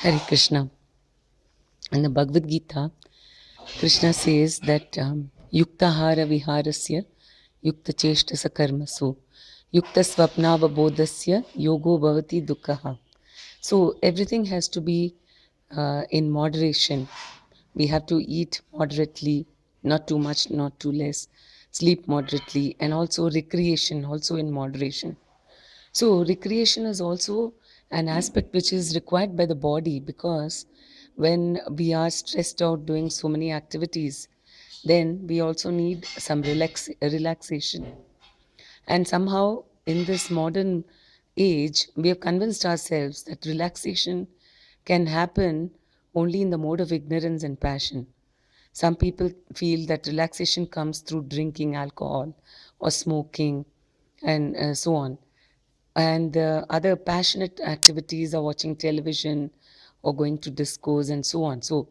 Hare Krishna. In the Bhagavad Gita, Krishna says that Yuktahara Viharasya Yukta Cheshtasa Karmasu Yukta Swapnavabodhasya Yogo Bhavati Dukkaha. So everything has to be in moderation. We have to eat moderately, not too much, not too less, sleep moderately, and also recreation, also in moderation. So, recreation is also an aspect which is required by the body, because when we are stressed out doing so many activities, then we also need some relaxation. And somehow, in this modern age, we have convinced ourselves that relaxation can happen only in the mode of ignorance and passion. Some people feel that relaxation comes through drinking alcohol or smoking and so on. And other passionate activities are watching television or going to discos and so on. So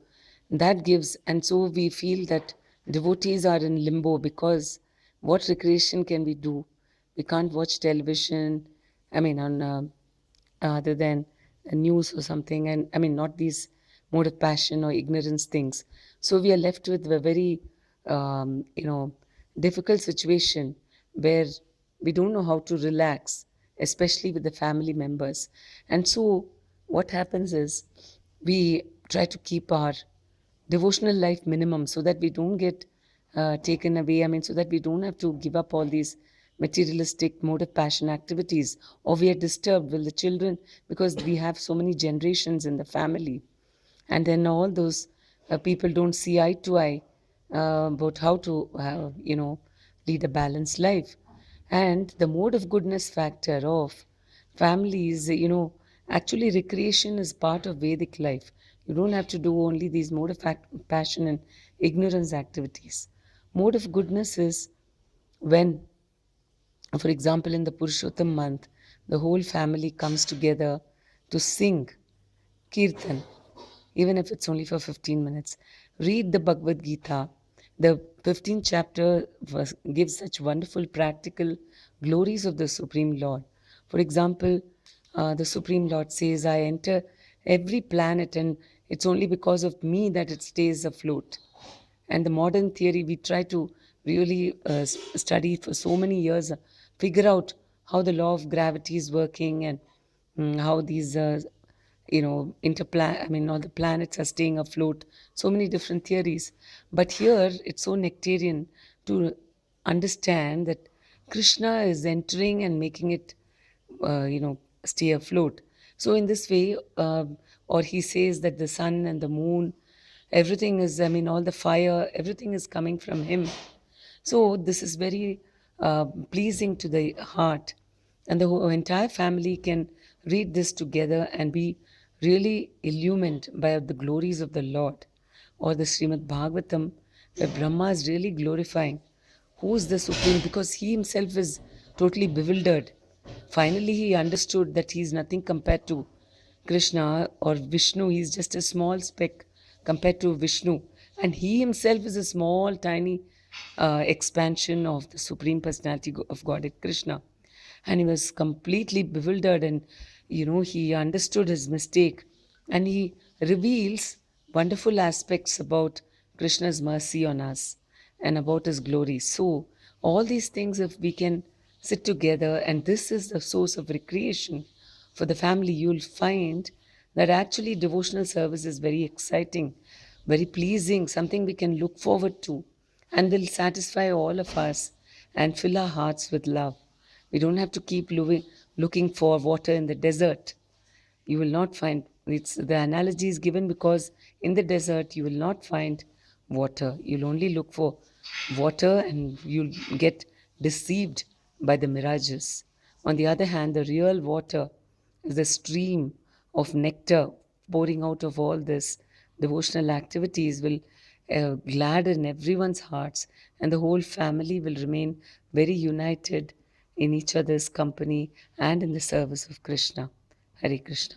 that gives, and so we feel that devotees are in limbo, because what recreation can we do? We can't watch television, I mean, on other than news or something, and I mean, not these mode of passion or ignorance things. So we are left with a very, difficult situation where we don't know how to relax, especially with the family members. And so what happens is we try to keep our devotional life minimum so that we don't get taken away. I mean, so that we don't have to give up all these materialistic mode of passion activities, or we are disturbed with the children, because we have so many generations in the family. And then all those people don't see eye to eye about how to, lead a balanced life. And the mode of goodness factor of families, actually recreation is part of Vedic life. You don't have to do only these mode of passion and ignorance activities. Mode of goodness is when, for example, in the Purushottam month, the whole family comes together to sing Kirtan, even if it's only for 15 minutes. Read the Bhagavad Gita. The 15th chapter gives such wonderful practical glories of the Supreme Lord. For example, the Supreme Lord says, I enter every planet, and it's only because of me that it stays afloat. And the modern theory, we try to really study for so many years, figure out how the law of gravity is working, and how these I mean, all the planets are staying afloat. So many different theories, but here it's so nectarian to understand that Krishna is entering and making it stay afloat. So in this way, or he says that the sun and the moon, everything is, I mean, all the fire, everything is coming from him. So this is very pleasing to the heart, and the whole entire family can read this together and be really illumined by the glories of the Lord. Or the Srimad Bhagavatam, where Brahma is really glorifying who's the supreme, because he himself is totally bewildered. Finally, he understood that he is nothing compared to Krishna or Vishnu. He is just a small speck compared to Vishnu, and he himself is a small, tiny expansion of the Supreme Personality of Godhead Krishna. And he was completely bewildered, and he understood his mistake, and he reveals wonderful aspects about Krishna's mercy on us and about his glory. So, all these things, if we can sit together, and this is the source of recreation for the family, you'll find that actually devotional service is very exciting, very pleasing, something we can look forward to, and will satisfy all of us and fill our hearts with love. We don't have to keep looking for water in the desert. You will not find, it's the analogy is given because in the desert you will not find water. You'll only look for water, and you'll get deceived by the mirages. On the other hand, the real water is the stream of nectar pouring out of all this devotional activities, will gladden everyone's hearts, and the whole family will remain very united in each other's company and in the service of Krishna. Hare Krishna.